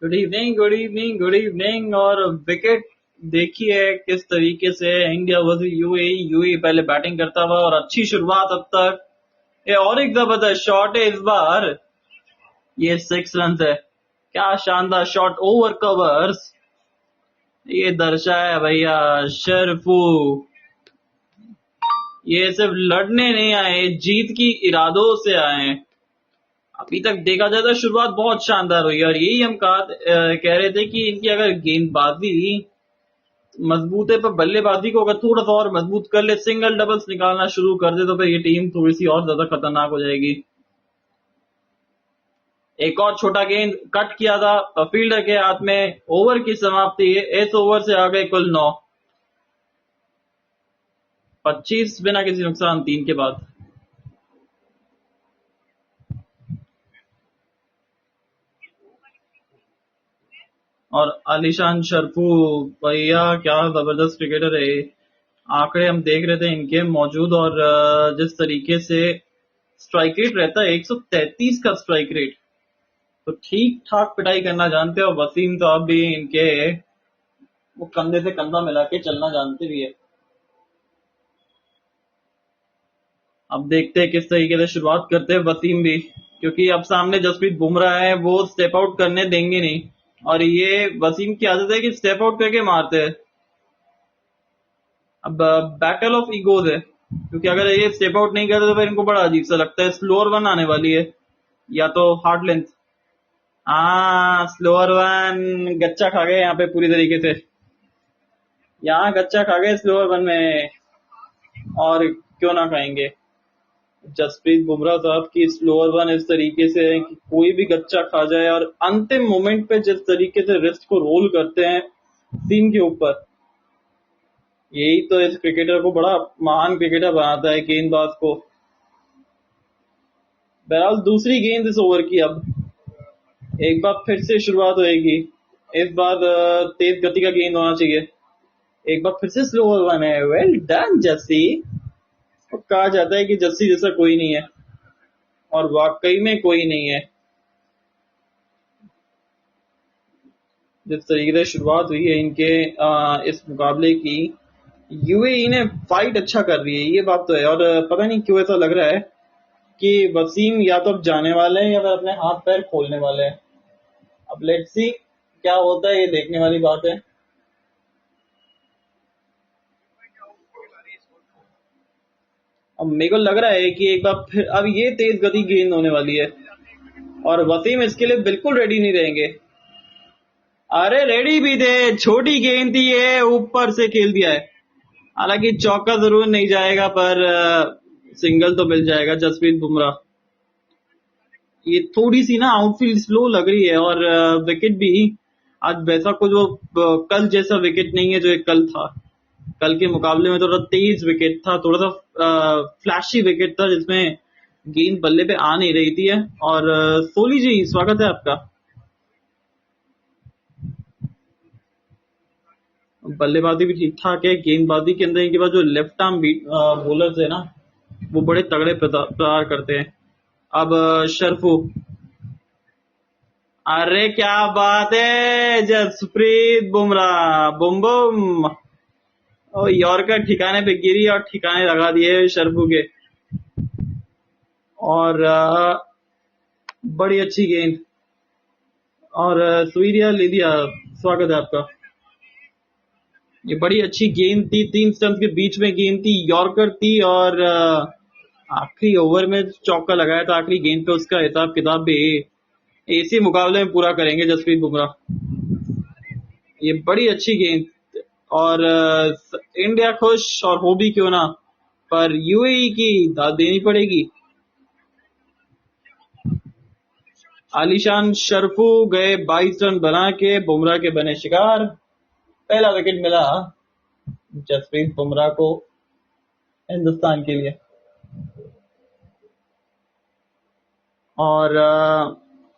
Good evening, good evening, good evening. और wicket देखिए किस तरीके से इंडिया वर्सेस यूएई। यूएई पहले बैटिंग करता हुआ और अच्छी शुरुआत अब तक। ये और एक जबरदस्त शॉट है इस बार। ये 6 रन है। क्या शानदार शॉट ओवर कवर्स। ये दर्शाया भैया शरफू। ये सिर्फ लड़ने नहीं आए, जीत की इरादों से आए। अभी तक देखा जाए तो शुरुआत बहुत शानदार हुई और यही हम कह रहे थे कि इनकी अगर गेंदबाजी मजबूत है, पर बल्लेबाजी को अगर थोड़ा सा और मजबूत कर ले, सिंगल डबल्स निकालना शुरू कर दे, तो फिर ये टीम थोड़ी सी और ज्यादा खतरनाक हो जाएगी। एक और छोटा गेंद कट किया था फील्डर के हाथ में। ओवर की समाप्ति। इस ओवर से आ गए कुल 9। 25 बिना किसी नुकसान 3 के बाद। और आलिशान शरफू भैया क्या जबरदस्त क्रिकेटर है। आंकड़े हम देख रहे थे इनके मौजूद, और जिस तरीके से स्ट्राइक रेट रहता है 133 का स्ट्राइक रेट, तो ठीक ठाक पिटाई करना जानते हैं। और वसीम तो अब भी इनके वो कंधे से कंधा मिला के चलना जानते भी है। अब देखते हैं किस तरीके से शुरुआत करते हैं वसीम भी, क्योंकि अब सामने जसप्रीत बुमराह है, वो स्टेप आउट करने देंगे नहीं। और ये वसीम की आदत है कि स्टेप आउट करके मारते हैं। अब बैटल ऑफ ईगोज है, क्योंकि अगर ये स्टेप आउट नहीं करते तो फिर इनको बड़ा अजीब सा लगता है। स्लोअर वन आने वाली है, या तो हार्ड लेंथ। हाँ, स्लोअर वन गच्चा खा गए यहाँ पे पूरी तरीके से। यहाँ गच्चा खा गए स्लोअर वन में, और क्यों ना खाएंगे। जसप्रीत बुमराह साहब की स्लोअर वन इस तरीके से है कि कोई भी गच्चा खा जाए, और अंतिम मोमेंट पे जिस तरीके से रिस्ट को रोल करते हैं सीम के ऊपर, यही तो इस क्रिकेटर को बड़ा महान क्रिकेटर बनाता है, गेंदबाज को। बहरहाल दूसरी गेंद इस ओवर की। अब एक बार फिर से शुरुआत होएगी। इस बार तेज गति का गेंद होना चाहिए। एक बार फिर से स्लोअर वन है। Well done Jassi. कहा जाता है कि जस्सी जैसा कोई नहीं है, और वाकई में कोई नहीं है। जिस तरीके से शुरुआत हुई है इनके इस मुकाबले की, यूएई ने फाइट अच्छा कर रही है, ये बात तो है। और पता नहीं क्यों ऐसा लग रहा है कि वसीम या तो अब जाने वाले हैं या फिर अपने हाथ पैर खोलने वाले हैं। अब लेट्स सी क्या होता है, ये देखने वाली बात है। अब मेरे को लग रहा है कि एक बार फिर अब ये तेज गति गेंद होने वाली है, और वसीम इसके लिए बिल्कुल रेडी नहीं रहेंगे। अरे रेडी भी थे, छोटी गेंद थी, ये ऊपर से खेल दिया है। हालांकि चौका जरूर नहीं जाएगा, पर सिंगल तो मिल जाएगा जसप्रीत बुमराह। ये थोड़ी सी ना आउटफील्ड स्लो लग रही है, और विकेट भी आज वैसा कुछ वो कल जैसा विकेट नहीं है जो एक कल था। कल के मुकाबले में थोड़ा तेज विकेट था, थोड़ा सा फ्लैशी विकेट था, जिसमें गेंद बल्ले पे आ नहीं रही थी। और सोली जी स्वागत है आपका। बल्लेबाजी भी ठीक ठाक है। गेंदबाजी के अंदर इनके पास जो लेफ्ट आर्म बॉलर्स है ना, वो बड़े तगड़े प्रहार करते हैं। अब शरफू। अरे क्या बात है, जसप्रीत बुमराह बुम बुम। और यॉर्कर ठिकाने पे गिरी और ठिकाने लगा दिए शरफू के। और बड़ी अच्छी गेंद। और सुईरिया ले लिया। स्वागत है आपका। ये बड़ी अच्छी गेंद थी, 3 स्टंप के बीच में गेंद थी, यॉर्कर थी, और आखिरी ओवर में चौका लगाया था आखिरी गेंद पे। उसका हिसाब किताब भी इसी मुकाबले में पूरा करेंगे जसप्रीत बुमराह। ये बड़ी अच्छी गेंद, और इंडिया खुश और हो भी क्यों ना, पर यूएई की दाद देनी पड़ेगी। आलिशान शरफू गए 22 रन बना के, बुमराह के बने शिकार। पहला विकेट मिला जसप्रीत बुमराह को हिंदुस्तान के लिए। और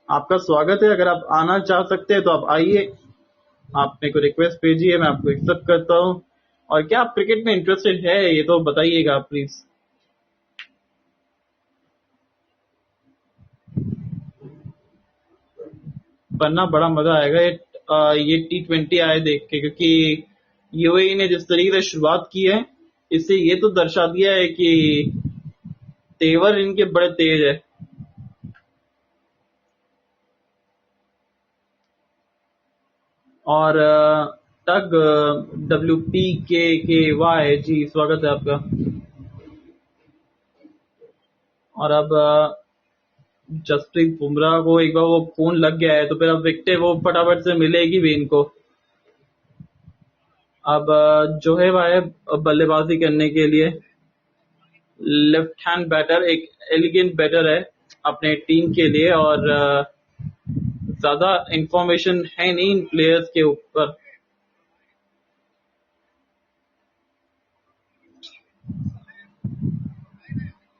आपका स्वागत है। अगर आप आना चाह सकते हैं तो आप आइए। आप मेरे को रिक्वेस्ट भेजिए, मैं आपको एक्सेप्ट करता हूँ। और क्या आप क्रिकेट में इंटरेस्टेड है, ये तो बताइएगा प्लीज। वरना बड़ा मजा आएगा ये T20 आए देख के, क्योंकि यूएई ने जिस तरीके से शुरुआत की है, इससे ये तो दर्शा दिया है कि तेवर इनके बड़े तेज है। और टग WPKKY जी, स्वागत है आपका। और अब जसप्रीत बुमराह को एक बार वो फोन लग गया है तो फिर अब विकेट वो फटाफट से मिलेगी भी इनको। अब जोहेब आए बल्लेबाजी करने के लिए। लेफ्ट हैंड बैटर, एक एलिगेंट बैटर है अपने टीम के लिए, और ज्यादा इंफॉर्मेशन है नहीं इन प्लेयर्स के ऊपर।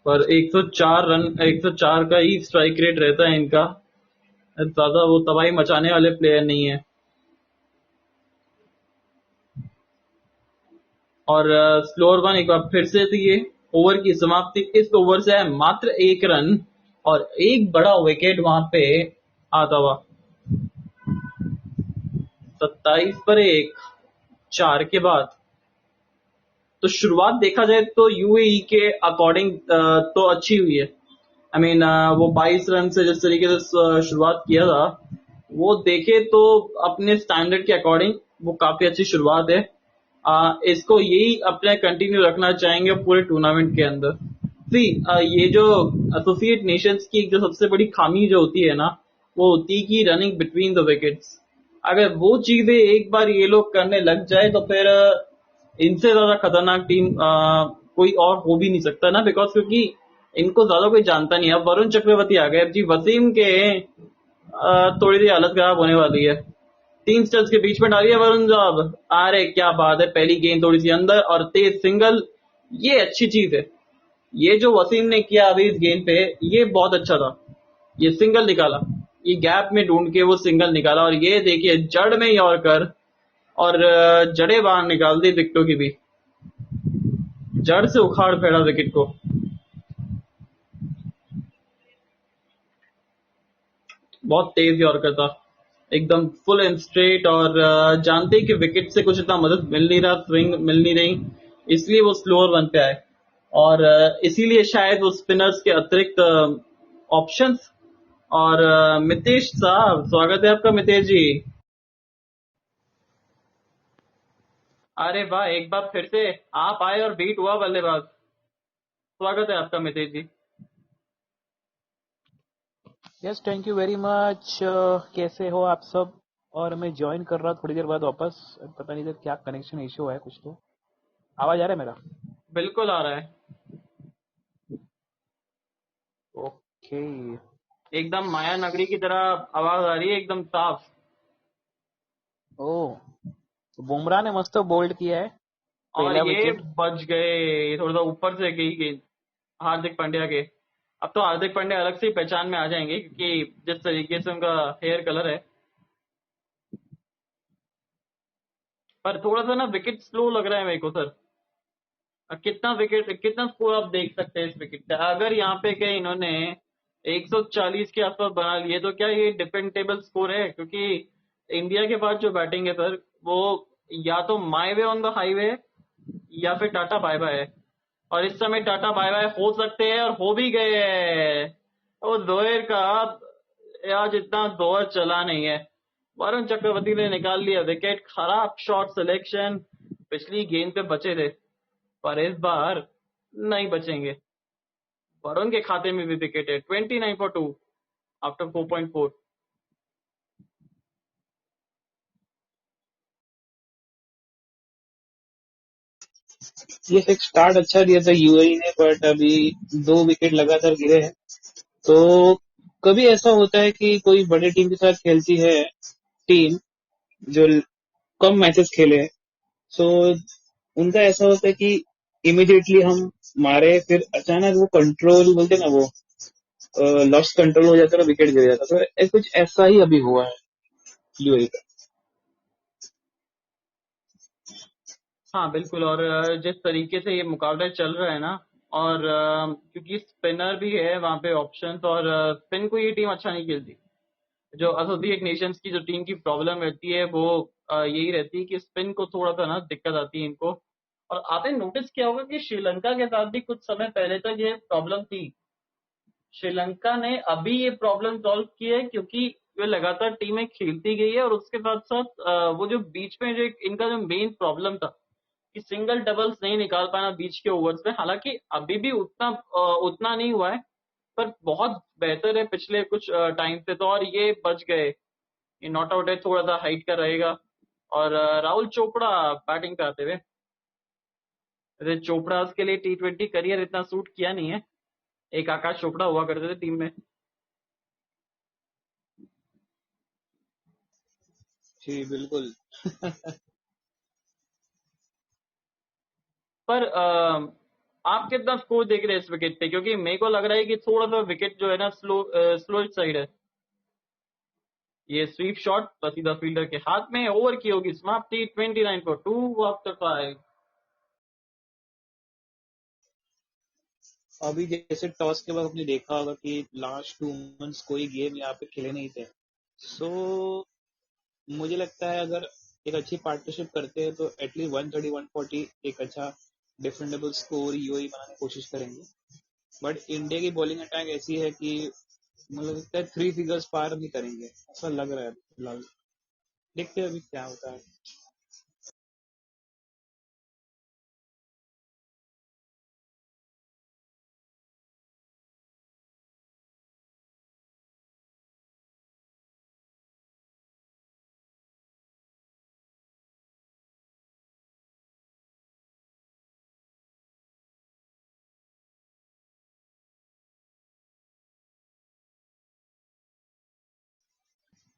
पर 104 रन, 104 का ही स्ट्राइक रेट रहता है इनका, ज्यादा वो तबाही मचाने वाले प्लेयर नहीं है। और स्लोअर वन एक बार फिर से थी ये। ओवर की समाप्ति इस ओवर से है मात्र 1 रन, और एक बड़ा विकेट वहां पे आता हुआ। 27 पर 1, 4 के बाद। तो शुरुआत देखा जाए तो यूएई के अकॉर्डिंग तो अच्छी हुई है। आई मीन वो 22 रन से जिस तरीके से शुरुआत किया था, वो देखे तो अपने स्टैंडर्ड के अकॉर्डिंग वो काफी अच्छी शुरुआत है। इसको यही अपने कंटिन्यू रखना चाहेंगे पूरे टूर्नामेंट के अंदर। सी ये जो एसोसिएट नेशंस की जो सबसे बड़ी खामी जो होती है ना, वो होती है कि रनिंग बिटवीन द विकेट्स। अगर वो चीजें एक बार ये लोग करने लग जाए तो फिर इनसे ज्यादा खतरनाक टीम कोई और हो भी नहीं सकता ना, बिकॉज क्योंकि इनको ज्यादा कोई जानता नहीं है। अब वरुण चक्रवर्ती आ गए, अब जी वसीम के थोड़ी सी हालत खराब होने वाली है। 3 स्टंप्स के बीच में डाली है वरुण साहब। अरे क्या बात है, पहली गेंद थोड़ी सी अंदर और तेज सिंगल, ये अच्छी चीज है। ये जो वसीम ने किया अभी इस गेंद पे, ये बहुत अच्छा था। ये सिंगल निकाला, ये गैप में ढूंढ के वो सिंगल निकाला, और ये देखिए जड़ में यॉर्कर, और जड़े बाहर निकाल दी विकेटों की भी, जड़ से उखाड़ फेंका विकेट को। बहुत तेज यॉर्कर था, एकदम फुल एंड स्ट्रेट, और जानते कि विकेट से कुछ इतना मदद मिल नहीं रहा, स्विंग मिल नहीं रही, इसलिए वो स्लोअर वन पे आए। और इसीलिए शायद वो स्पिनर्स के अतिरिक्त ऑप्शंस। और मितेश साहब, स्वागत है आपका मितेश जी। अरे वाह, एक बार फिर से आप आए और बीट हुआ बल्लेबाज। स्वागत है आपका Mitesh ji. Yes, thank you very much. कैसे हो आप सब? और मैं ज्वाइन कर रहा थोड़ी देर बाद वापस, पता नहीं था क्या कनेक्शन इशू है कुछ। तो आवाज आ रहा है मेरा? बिल्कुल आ रहा है, ओके। एकदम माया नगरी की तरह आवाज आ रही है, एकदम साफ। ओ, तो बुमराह ने मस्त बोल्ड किया है, और पहला ये विकेट। बच गए, थोड़ा सा ऊपर से गई गेंद हार्दिक पांड्या के। अब तो हार्दिक पांड्या अलग से ही पहचान में आ जाएंगे, क्योंकि जिस तरीके से उनका हेयर कलर है। पर थोड़ा सा ना विकेट स्लो लग रहा है मेरे को सर। कितना विकेट, कितना स्कोर आप देख सकते हैं इस विकेट का? अगर यहाँ पे कहीं इन्होंने 140 के आसपास बना लिए तो क्या ये डिपेंडेबल स्कोर है? क्योंकि इंडिया के पास जो बैटिंग है सर, वो या तो माई वे ऑन द हाईवे या फिर टाटा बाय बाय है। और इस समय टाटा बाय बाय हो सकते हैं, और हो भी गए हैं। वो दोहर का आज इतना दोहर चला नहीं है। वरुण चक्रवर्ती ने निकाल लिया विकेट, खराब शॉट सिलेक्शन, पिछली गेंद पे बचे थे, पर इस बार नहीं बचेंगे। वरुण के खाते में भी विकेट है, 29 for 2 आफ्टर 4.4। ये एक स्टार्ट अच्छा दिया था यूएई ने, बट अभी 2 विकेट लगातार गिरे हैं। तो कभी ऐसा होता है कि कोई बड़ी टीम के साथ खेलती है टीम जो कम मैचेस खेले हैं, सो उनका ऐसा होता है कि इमिडिएटली हम मारे, फिर अचानक वो कंट्रोल बोलते हैं ना, वो लॉस्ट कंट्रोल हो जाता है, विकेट गिर जाता है। तो कुछ ऐसा ही अभी हुआ है यूएई का। हाँ बिल्कुल, और जिस तरीके से ये मुकाबला चल रहा है ना, और क्योंकि स्पिनर भी है वहां पे ऑप्शन, और स्पिन को ये टीम अच्छा नहीं खेलती, जो एसोसिएट नेशंस की जो टीम की प्रॉब्लम रहती है वो यही रहती है कि स्पिन को थोड़ा सा ना दिक्कत आती है इनको। और आपने नोटिस किया होगा कि श्रीलंका के साथ भी कुछ समय पहले तक ये प्रॉब्लम थी। श्रीलंका ने अभी ये प्रॉब्लम सॉल्व की है क्योंकि वे लगातार टीमें खेलती गई है, और उसके साथ साथ वो जो बीच में जो इनका जो मेन प्रॉब्लम था कि सिंगल डबल्स नहीं निकाल पाना बीच के ओवर्स में, हालांकि अभी भी उतना नहीं हुआ है, पर बहुत बेहतर है पिछले कुछ टाइम से तो। और ये बच गए, ये नॉट आउट है, थोड़ा सा हाइट का रहेगा। और राहुल चोपड़ा बैटिंग पे आते हुए, वैसे चोपड़ा के लिए T20 करियर इतना सूट किया नहीं है। एक आकाश चोपड़ा हुआ करते थे टीम में। जी बिल्कुल। पर आप कितना स्कोर देख रहे हैं इस विकेट पे, क्योंकि मेरे को लग रहा है कि थोड़ा सा विकेट जो है ना स्लो साइड है। ये स्वीप शॉट सीधा फील्डर के हाथ में, ओवर की होगी समाप्ति 29 फॉर 2 आफ्टर 5। अभी जैसे टॉस के बाद आपने देखा होगा कि लास्ट 2 मंथ्स कोई गेम यहाँ पे खेले नहीं थे। सो मुझे लगता है अगर एक अच्छी पार्टनरशिप करते हैं तो एटलीस्ट 130 140 एक अच्छा डिफेंडेबल स्कोर यूएई बनाने की कोशिश करेंगे। बट इंडिया की बॉलिंग अटैक ऐसी है कि मुझे लगता है 3 फिगर्स पार भी करेंगे, ऐसा लग रहा है फिलहाल। देखते हैं अभी क्या होता है।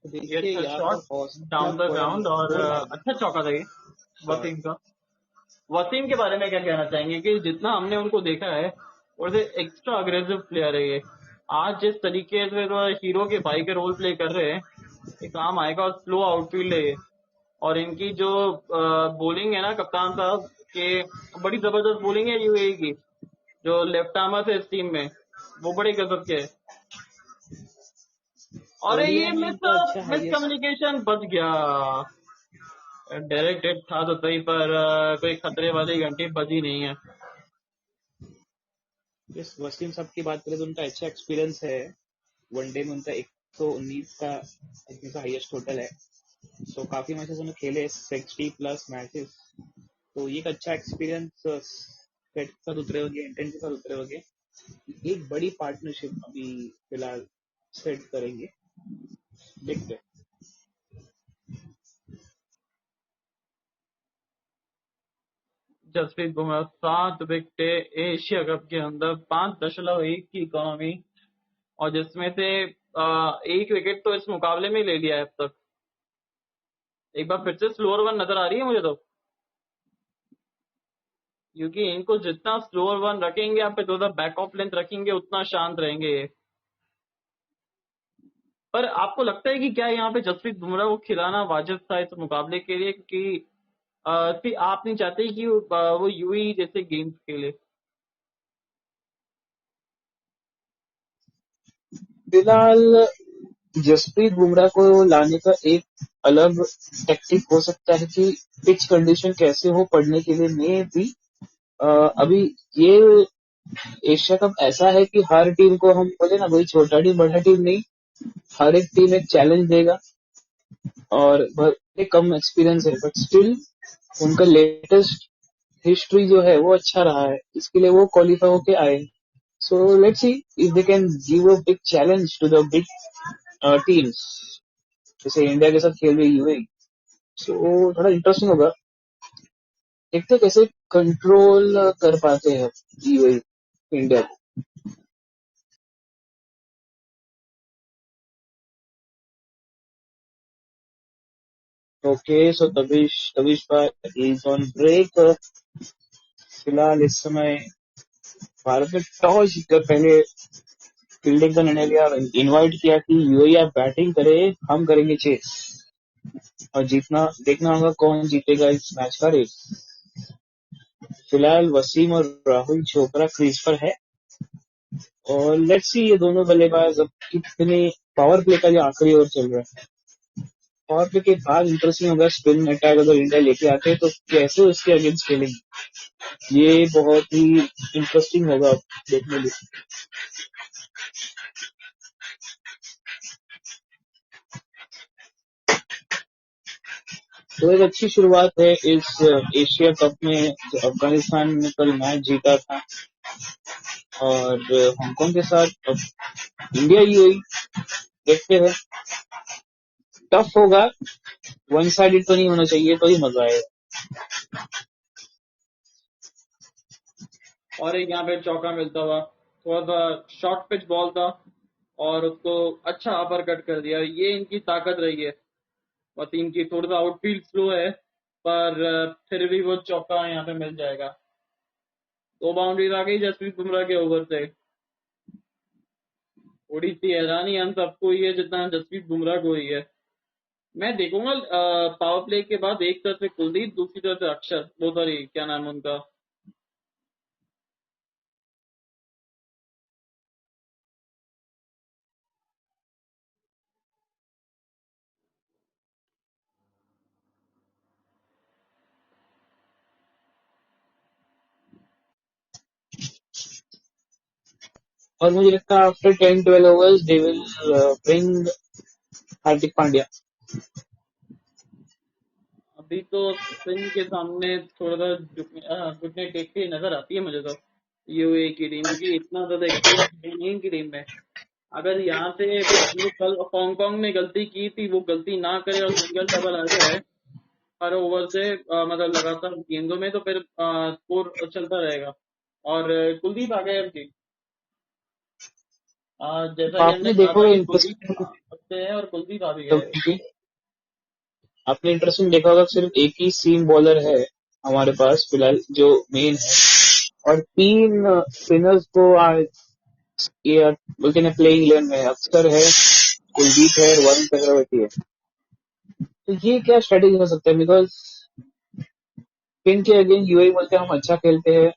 तो ये देखिए अच्छा या तो शॉट हौसला डाउन द थोड़ा ग्राउंड, और वो लाए अच्छा चौका था ये शॉट। वसीम का। वसीम के बारे में क्या कहना चाहेंगे कि जितना हमने उनको देखा है, और से एक्स्ट्रा अग्रेसिव प्लेयर है ये। आज जिस तरीके से वो हीरो के भाई के रोल प्ले कर रहे हैं, ये काम आएगा। और स्लो आउटफील्ड है ये। और इनकी जो बॉलिंग है ना कप्तान साहब के, बड़ी जबरदस्त बॉलिंग है यूएई की। जो लेफ्ट आर्मर है इस टीम में, वो बड़े गजब के है। और ओडीआई ये में मिस इनका अच्छा मिस हाईएस्ट। कम्युनिकेशन बच गया। डायरेक्ट हिट था तो सही, पर कोई खतरे वाली घंटी बजी नहीं है। इस वसीम साहब की बात करें तो उनका अच्छा एक्सपीरियंस है। वनडे में उनका 119 का हाईएस्ट टोटल है। सो काफी मैचेस उन्होंने खेले, 60+ मैचेस। तो ये एक अच्छा एक्सपीरियंस सेट के साथ उतरे होंगे, इंटेंट के साथ उतरे होंगे। एक बड़ी पार्टनरशिप अभी फिलहाल सेट करेंगे, देखते हैं। Jasprit Bumrah 7 wicket Asia cup के अंदर, 5.1 की इकोनॉमी, और जिसमें से 1 विकेट तो इस मुकाबले में ही ले लिया है अब तक। एक बार फिर से स्लोअर वन नजर आ रही है मुझे तो, क्योंकि इनको जितना स्लोअर वन रखेंगे, आप पे थोड़ा बैक ऑफ लेंथ रखेंगे, उतना शांत रहेंगे ये। पर आपको लगता है कि क्या यहाँ पे जसप्रीत बुमराह को खिलाना वाजिब था इस मुकाबले के लिए, क्योंकि आप नहीं चाहते कि वो यूई जैसे गेम्स खेले। फिलहाल जसप्रीत बुमराह को लाने का एक अलग टेक्टिक हो सकता है कि पिच कंडीशन कैसे हो पढ़ने के लिए मे भी। अभी ये एशिया कप ऐसा है कि हर टीम को हम बोले ना, कोई छोटा टीम बड़ा टीम नहीं, हर एक टीम एक चैलेंज देगा। और भले कम एक्सपीरियंस है बट स्टिल उनका लेटेस्ट हिस्ट्री जो है वो अच्छा रहा है, इसके लिए वो क्वालिफाई होके आए। So let's see if they can give a big challenge to the big teams, जैसे इंडिया के साथ खेल रही यूएई। सो थोड़ा इंटरेस्टिंग होगा, देखते हैं कैसे कंट्रोल कर पाते हैं यूएई इंडिया को। ओके सो तविश तविश भाई इज ऑन ब्रेक। फिलहाल इस समय भारत ने टॉस जीतकर पहले फील्डिंग का निर्णय लिया, इनवाइट किया कि यूएई आप बैटिंग करे, हम करेंगे चेस। और जीतना देखना होगा कौन जीतेगा इस मैच का रेस। फिलहाल वसीम और राहुल चोपड़ा क्रीज पर है, और लेट्स सी ये दोनों बल्लेबाज अब कितने पावर प्ले का जो आखिरी ओवर चल रहा है, पावर प्ले के बाद इंटरेस्टिंग होगा स्पिन अटैक अगर इंडिया लेके आते हैं तो कैसे उसके अगेंस्ट खेलेंगे, ये बहुत ही इंटरेस्टिंग होगा देखने लिए। तो एक अच्छी शुरुआत है इस एशिया कप में, जो अफगानिस्तान ने कल मैच जीता था और हांगकांग के साथ अब इंडिया यूएई देखते हैं। टफ होगा, वन साइडेड तो नहीं होना चाहिए तो ही मजा आएगा। और एक यहाँ पे चौका मिलता हुआ, थोड़ा सा शॉर्ट पिच बॉल था और उसको अच्छा अपर कट कर दिया। ये इनकी ताकत रही है। वसीम की थोड़ा सा आउटफील्ड स्लो है, पर फिर भी वो चौका यहाँ पे मिल जाएगा। 2 बाउंड्रीज आ गई जसप्रीत बुमराह के ओवर से। थोड़ी सी हैरानी हम सबको ही है जितना जसप्रीत बुमराह को ही है। मैं देखूंगा पावर प्ले के बाद एक तरफ से कुलदीप, दूसरी तरफ से अक्षर, वो सॉरी क्या नाम है उनका, और मुझे लगता है after 10-12 overs they will bring Hardik Pandya. अभी तो स्पिन के सामने थोड़ा सा घुटने टेक के नजर आती है मुझे तो यूएई की टीम, क्योंकि इतना ज्यादा एक्सपीरियंस नहीं इनकी टीम में। अगर यहाँ से जो कल हांगकांग ने गलती की थी वो गलती ना करे और सिंगल डबल आ जाए हर ओवर से, मतलब लगातार गेंदों में, तो फिर स्कोर चलता रहेगा। और कुलदीप आ गए अब जी। जैसा कि हमने आपने कहा देखा था होगा कि कुलदीप इंटरेस्टिंग, अच्छे हैं और कुलदीप आ भी गए। आपने इंटरेस्टिंग देखा होगा सिर्फ एक ही सीम बॉलर है हमारे पास फिलहाल जो मेन है, और 3 स्पिनर्स को आज ये बोलते हैं प्लेइंग 11 में अक्षर है, कुलदीप है और वरुण चक्रवर्ती है। तो ये क्या स्ट्रेटेजी हो सकता है, बिकॉज स्पिन के अगेंस्ट यूएई बोलते हैं हम अच्छा खेलते हैं,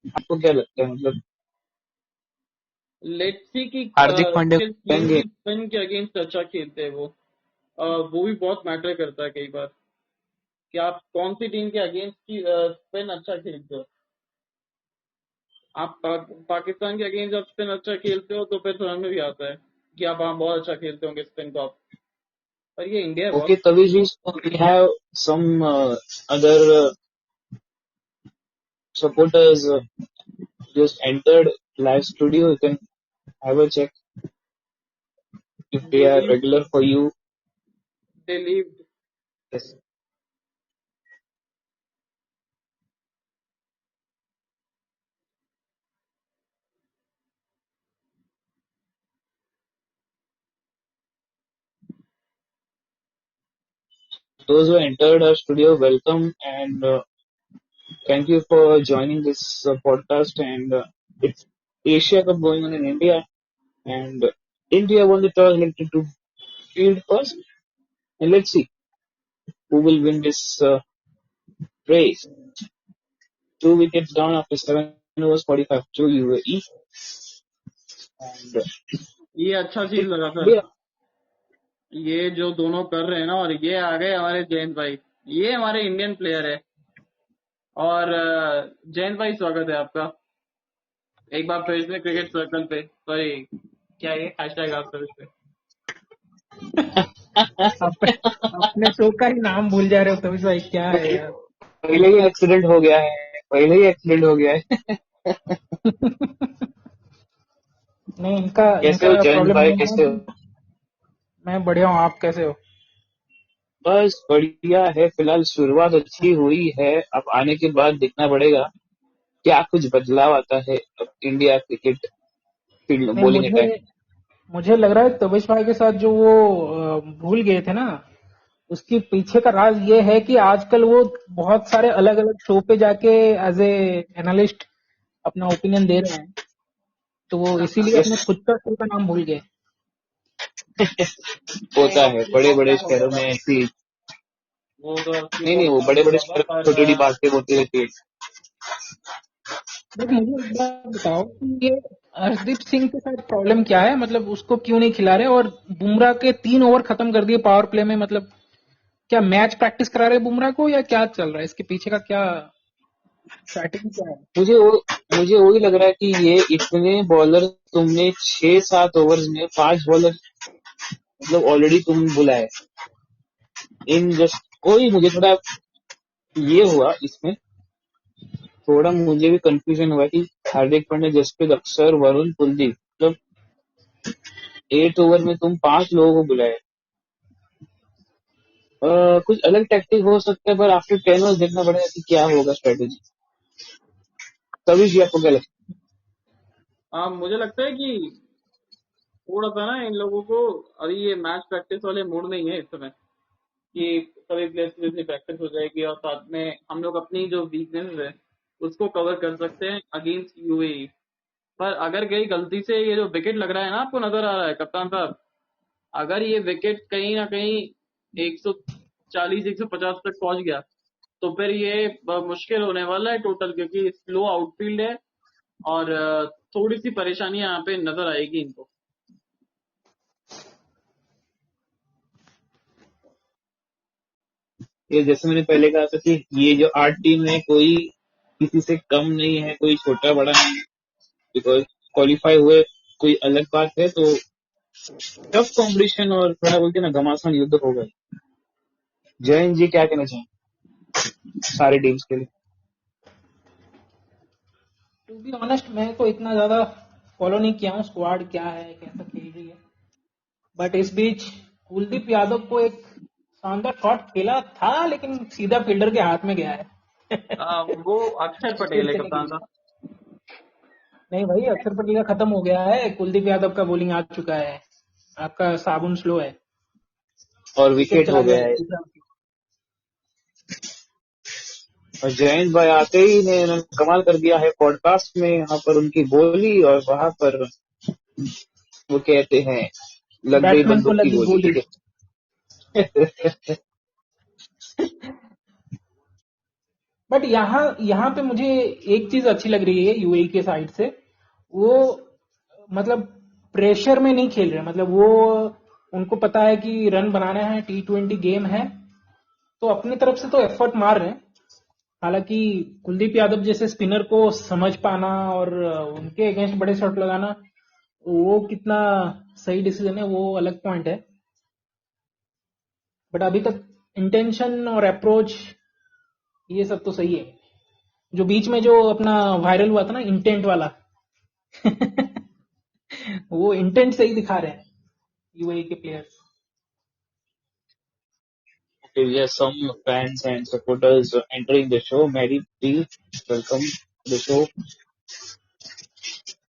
आपको क्या लगता है, मतलब लेट्स सी कि हार्दिक पांड्या किस टीम कहेंगे? की स्पिन के अगेंस्ट अच्छा खेलते हैं वो भी बहुत मैटर करता है कई बार कि आप कौन सी टीम के अगेंस्ट की स्पिन अच्छा खेलते हो। आप पाकिस्तान के अगेंस्ट जब स्पिन अच्छा खेलते हो तो फिर समझ में भी आता है कि आप वहाँ बहुत अच्छा खेलते होंगे स्पिन को आप। पर ये इंडिया है Okay, बहुत। Tavish, we have some other supporters just entered live studio. You can have a check if they they are leave, regular for you. They leave. Yes. Those who entered our studio, welcome and thank you for joining this podcast. And it's Asia Cup going on in India, and India won the toss, elected to field first, and let's see who will win this race. 2 wickets down after 7 overs, 45 to UAE, and ये अच्छा चीज लगा sir, India. ये जो दोनों कर रहे हैं ना, और ये आ गए हमारे जयंत भाई, ये हमारे इंडियन प्लेयर है। और जयंत भाई स्वागत है आपका एक बार फिर से क्रिकेट सर्कल पे, सॉरी क्या ये हैशटैग आप सर इस पे। आप अपने शो का ही नाम भूल जा रहे हो तभी भाई, क्या है यार। पहले ही एक्सीडेंट हो गया है, पहले ही एक्सीडेंट हो गया है। नहीं, इनका कैसे इनका हो जयंत प्रॉब्लम भाई, नहीं कैसे है। हो? मैं बढ़िया हूँ, आप कैसे हो? बस बढ़िया है, फिलहाल शुरुआत अच्छी हुई है, अब आने के बाद देखना पड़ेगा क्या कुछ बदलाव आता है अब इंडिया क्रिकेट फील्ड नहीं, बॉलिंग मुझे अटैक। मुझे लग रहा है तविश भाई के साथ जो वो भूल गए थे ना, उसके पीछे का राज ये है कि आजकल वो बहुत सारे अलग अलग शो पे जाके एज ए एनालिस्ट अपना ओपिनियन दे रहे हैं, तो वो इसीलिए यस, अपने खुद का शो का नाम भूल गए। नहीं होता है एक्चुअली बड़े वो बड़े क्या हो गया शहरों था, में ऐसी। वो तो एक्चुअली नहीं नहीं, बहुत वो काम बड़े हो बड़े गया था, शहरों में पर छोटी छोटी बातें होती रहती है। बट मुझे एक बात बताओ कि ये अर्शदीप सिंह के साथ प्रॉब्लम क्या है, मतलब उसको क्यों नहीं खिला रहे, और बुमराह के 3 ओवर खत्म कर दिए पावर प्ले में, मतलब क्या मैच प्रैक्टिस करा रहे बुमराह को, या क्या चल रहा है, इसके पीछे का क्या स्ट्रैटेजी क्या है? मुझे वो मुझे वही लग रहा है कि ये इतने बॉलर तुमने 6-7 ओवर्स में 5 बॉलर मतलब ऑलरेडी तुम बुलाए इन जस्ट कोई मुझे थोड़ा ये हुआ इसमें, थोड़ा मुझे भी कंफ्यूजन हुआ कि हार्दिक पांड्या, जसप्रीत, अक्षर, वरुण, कुलदीप, मतलब 8 ओवर में तुम 5 लोगों को बुलाए। कुछ अलग टैक्टिक हो सकता है, पर आफ्टर 10 ओवर्स देखना पड़ेगा कि क्या होगा स्ट्रेटेजी। तभी भी आपको क्या लगता हाँ, मुझे लगता है कि थोड़ा सा ना इन लोगों को अभी ये मैच प्रैक्टिस वाले मूड में ही है इस समय, कि सभी प्लेयर्स की जैसे प्रैक्टिस हो जाएगी और साथ में हम लोग अपनी जो वीकनेस है उसको कवर कर सकते हैं अगेंस्ट यूएई। पर अगर कहीं गलती से ये जो विकेट लग रहा है ना, आपको नजर आ रहा है कप्तान साहब, अगर ये विकेट कहीं ना कहीं 140 150 तक पहुंच गया तो फिर ये मुश्किल होने वाला है टोटल, क्योंकि स्लो आउटफील्ड है और थोड़ी सी परेशानी यहाँ पे नजर आएगी इनको। है? ये जैसे मैंने पहले कहा था कि ये जो 8 टीम है कोई किसी से कम नहीं है, कोई छोटा बड़ा नहीं है, बिकॉज क्वालिफाई हुए कोई अलग बात है। तो टफ कंपटीशन और थोड़ा बोलते हैं ना घमासान युद्ध होगा। जयंत जी क्या कहना चाहेंगे सारी टीम्स के लिए? टू बी ऑनेस्ट मैं तो इतना ज्यादा फॉलो नहीं किया हूँ स्क्वाड क्या है कैसा खेल रही है, बट इस बीच कुलदीप यादव को एक शानदार शॉट खेला था, लेकिन सीधा फील्डर के हाथ में गया है। वो अक्षर स्पिन पटेल है से कप्तान निकली। साहब। नहीं भाई, अक्षर पटेल का खत्म हो गया है, कुलदीप यादव का बॉलिंग आ चुका है। आपका साबुन स्लो है, और विकेट विकेट चला हो गया गया है है। दूसरा wicket। और जयंत भाई आते ही ने उन्होंने कमाल कर दिया है पॉडकास्ट में, यहाँ पर उनकी बोली और वहां पर वो कहते हैं लग गई बैट्समैन को बंदूक की लगी गोली, गोली। ठीक है। बट यहाँ यहाँ पे मुझे एक चीज अच्छी लग रही है यूएई के साइड से, वो मतलब प्रेशर में नहीं खेल रहे, मतलब वो उनको पता है कि रन बनाना है, T20 गेम है, तो अपनी तरफ से तो एफर्ट मार रहे हैं। हालांकि कुलदीप यादव जैसे स्पिनर को समझ पाना और उनके अगेंस्ट बड़े शॉट लगाना, वो कितना सही डिसीजन है वो अलग पॉइंट है। बट अभी तक इंटेंशन और अप्रोच ये सब तो सही है। जो बीच में जो अपना वायरल हुआ था ना इंटेंट वाला, वो इंटेंट सही दिखा रहे हैं यूएई के players. Okay, yes, some fans and supporters entering the show. Mary P, welcome to the show.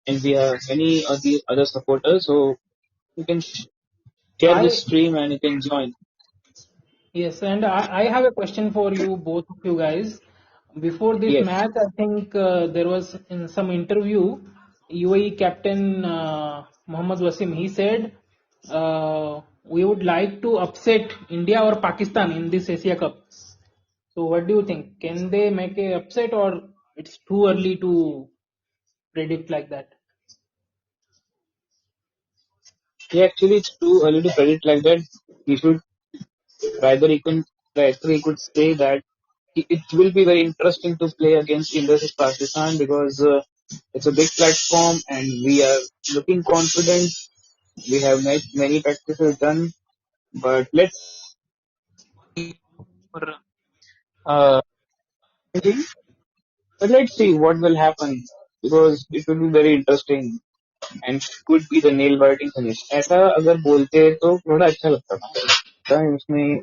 And we have many of the other supporters, so you can share this I stream and you can join. Yes, and I have a question for you, both of you guys. Before this Yes. match, I think there was in some interview, UAE captain Mohammad Wasim, he said, we would like to upset India or Pakistan in this Asia Cup. So what do you think? Can they make a upset, or it's too early to predict like that? Yeah, actually, it's too early to predict like that. We should rather he could say that it will be very interesting to play against India versus Pakistan because it's a big platform and we are looking confident. We have many practices done, but uh, let's see what will happen because it will be very interesting and could be the nail biting finish. ऐसा अगर बोलते तो थोड़ा अच्छा लगता था उसमें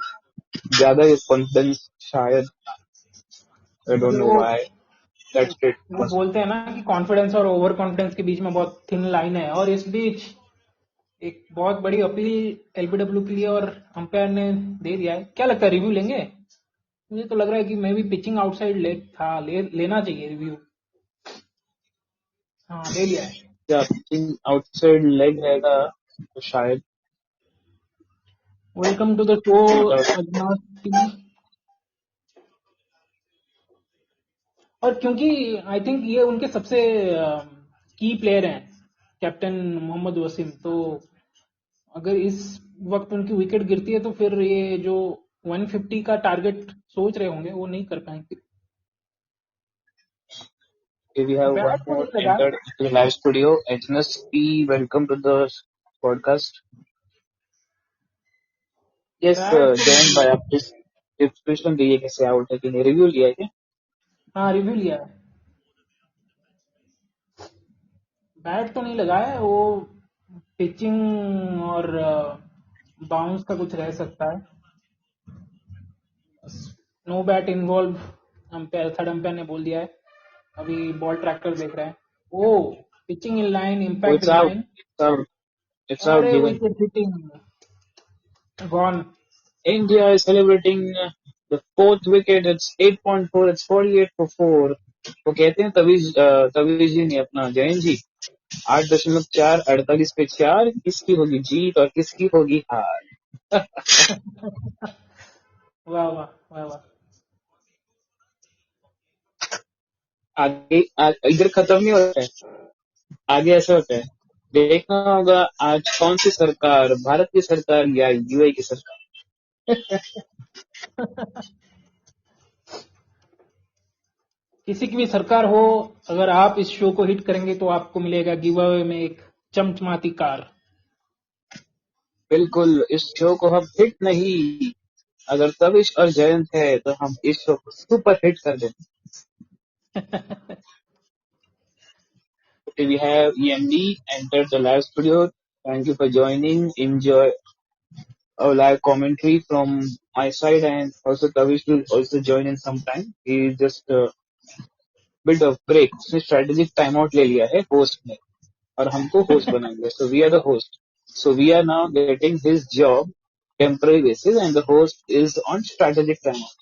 ज्यादा कॉन्फिडेंस शायद। I don't क्योंकि know why. That's it. वो बोलते हैं ना कि कॉन्फिडेंस और ओवर कॉन्फिडेंस के बीच में बहुत थिन लाइन है, और इस बीच एक बहुत बड़ी अपील एलबीडब्ल्यू के लिए और अंपायर ने दे दिया है। क्या लगता है, रिव्यू लेंगे? मुझे तो लग रहा है कि मे भी पिचिंग आउटसाइड लेग था, लेना चाहिए रिव्यू। हाँ, ले लिया है। क्या पिचिंग आउटसाइड लेग रहेगा तो शायद। वेलकम टू द शो अजनास टीम। और क्योंकि आई थिंक ये उनके सबसे की प्लेयर हैं, कैप्टन मोहम्मद वसीम, तो अगर इस वक्त उनकी विकेट गिरती है तो फिर ये जो 150 का टारगेट सोच रहे होंगे वो नहीं कर पाएंगे। Okay, we have bat one तो more नहीं लगा। entered into the live studio. Agnes P, welcome to the podcast. Yes, bat तो जयंत नहीं भाई, लगा। आप डिस्क्रिप्शन दीजिए कैसे आउट है कि नहीं, रिव्यू लिया है क्या? हाँ, रिव्यू लिया है। बैट तो नहीं लगा है, वो पिचिंग और बाउंस का कुछ रह सकता है। No bat involve, umpire, third umpire ने बोल दिया है। अभी बॉल ट्रैकर देख रहे हैं। Oh, pitching in line, Oh, impact it's in out. Line. It's out. It's out, अरे given. Wicket hitting gone. India is celebrating the fourth wicket. It's 8.4. It's 48 for 4. वो कहते हैं तभी जी नहीं, अपना जयंत जी, 8.4, 48 पे 4, किसकी होगी जीत और किसकी होगी हार? वाह वाह वाह वाह। आगे इधर खत्म नहीं होता है, आगे ऐसा होता है। देखना होगा आज कौन सी सरकार, भारत की सरकार या यूएई की सरकार। किसी की भी सरकार हो, अगर आप इस शो को हिट करेंगे तो आपको मिलेगा गिव अवे में एक चमचमाती कार। बिल्कुल, इस शो को हम हिट नहीं, अगर तविश और जयंत है तो हम इस शो को सुपर हिट कर देंगे। Okay, we have EMD entered the live studio. Thank you for joining. Enjoy our live commentary from my side, and also Tavish will also join in sometime. He just bit of break, उसने strategic time out ले लिया है host ने, और हमको host बनाएंगे. So we are the host. So we are now getting his job temporary basis, and the host is on strategic time out.